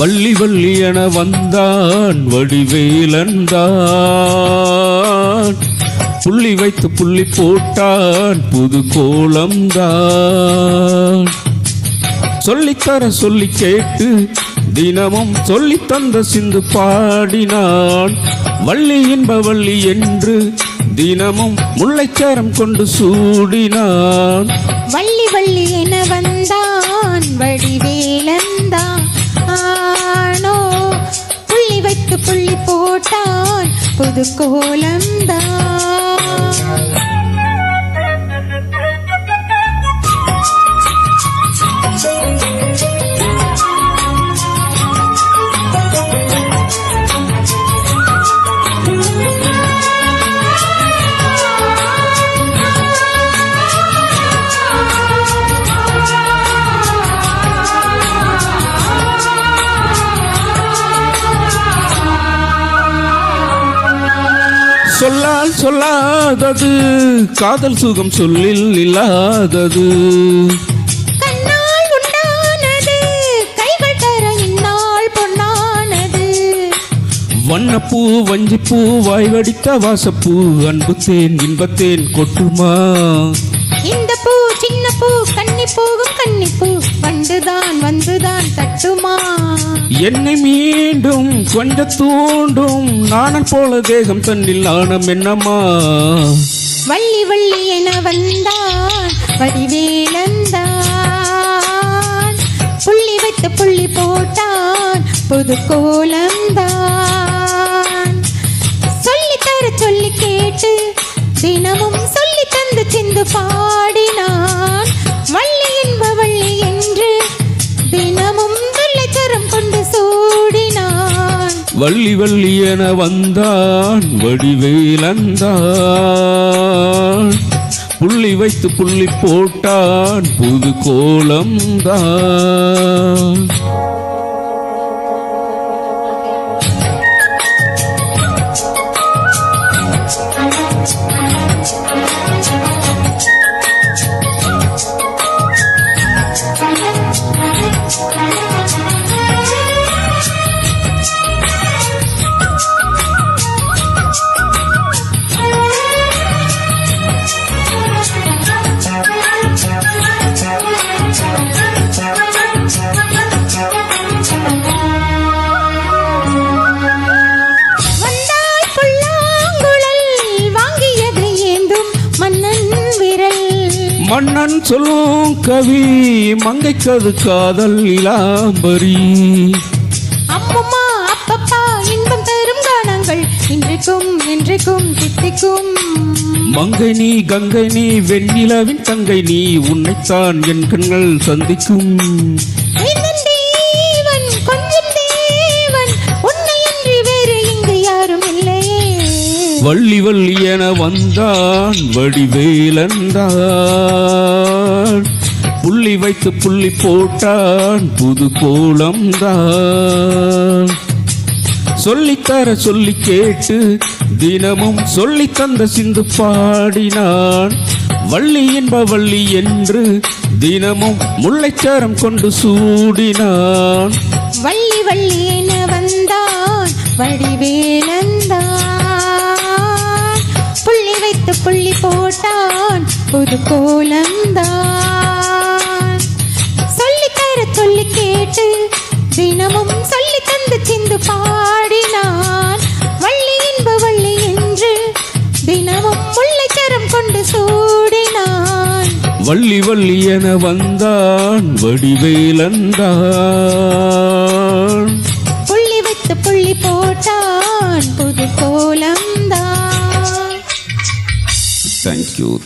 வள்ளி வள்ளி என வந்தான் வடிவேலந்தான், புள்ளி வைத்து புள்ளி போட்டான் புது கோலம்தான். சொல்லித்தர சொல்லி கேட்டு தினமும் சொல்லி தந்த சிந்து பாடினான். வள்ளி என்ப வள்ளி என்று தினமும் முல்லைச்சாரம் கொண்டு சூடினான். வள்ளி வள்ளி என வந்தான் வடிவேலந்தான், ஆனோ புள்ளி வைத்து புள்ளி போட்டான் புது கோலம்தான். சொல்லால் சொல்லாதது காதல் சுகம் சொல்லில் இல்லாதது. கண்ணால் உண்டானது கைகள் தர இந்நாள் பொன்னானது. வண்ணப்பூ வஞ்சிப்பூ வாய் வடித்த வாசப்பூ அன்புத்தேன் இன்பத்தேன் கொட்டுமா. இந்த பூ சின்ன பூ கன்னி போகும் கன்னிப்பூ வந்துதான் தட்டுமா. என்னை மீண்டும் கொஞ்ச தூண்டும் நாணல் போல தேகம் தன்னில் நாணம் என்னம்மா. வள்ளி வள்ளி என வந்தான் வடிவேலந்தான், புள்ளி வைத்து புள்ளி போட்டான் புது கோலம்தான். சொல்லித்தர சொல்லி கேட்டு தினமும் சொல்லி தந்து சிந்து பாடினான். வள்ளி என்ப வள்ளி என்று தினமும் முல்லைச்சரம் கொண்டு சூடினான். வள்ளி வள்ளி என வந்தான் வடிவேலந்தான், புள்ளி வைத்து புள்ளி போட்டான் புது கோலம்தான். மன்னன் சொல்லும் கவி மங்கைக்கது காதல் இளாம்பரி. அம்மம்மா அப்பப்பா இன்பம் தரும் கானங்கள் இன்றைக்கும் என்றைக்கும் தித்திக்கும். மங்கை நீ கங்கை நீ வெண்ணிலவின் தங்கை நீ, உன்னைத்தான் என் கண்கள் சந்திக்கும். வள்ளி வள்ளி என வந்தான் வடிவேலந்தான், புள்ளி வைத்து புள்ளி போட்டான் புது கோலம்தான். சொல்லித்தர சொல்லி கேட்டு தினமும் சொல்லி தந்த சிந்து பாடினான். வள்ளி என்ப வள்ளி என்று தினமும் முல்லைச்சாரம் கொண்டு சூடினான். வள்ளி வள்ளி என வந்தான் வடிவேலந்தான், புள்ளி வைத்து புள்ளி போட்டான் புது கோலம்தான். சொல்லித்தர சொல்லி கேட்டு தினமும் சொல்லி தந்து சிந்து பாடினான். வள்ளி என்ப வள்ளி என்று தினமும் முல்லைச்சரம் கொண்டு சூடினான். வள்ளி வள்ளி என வந்தான் வடிவேலந்தான்,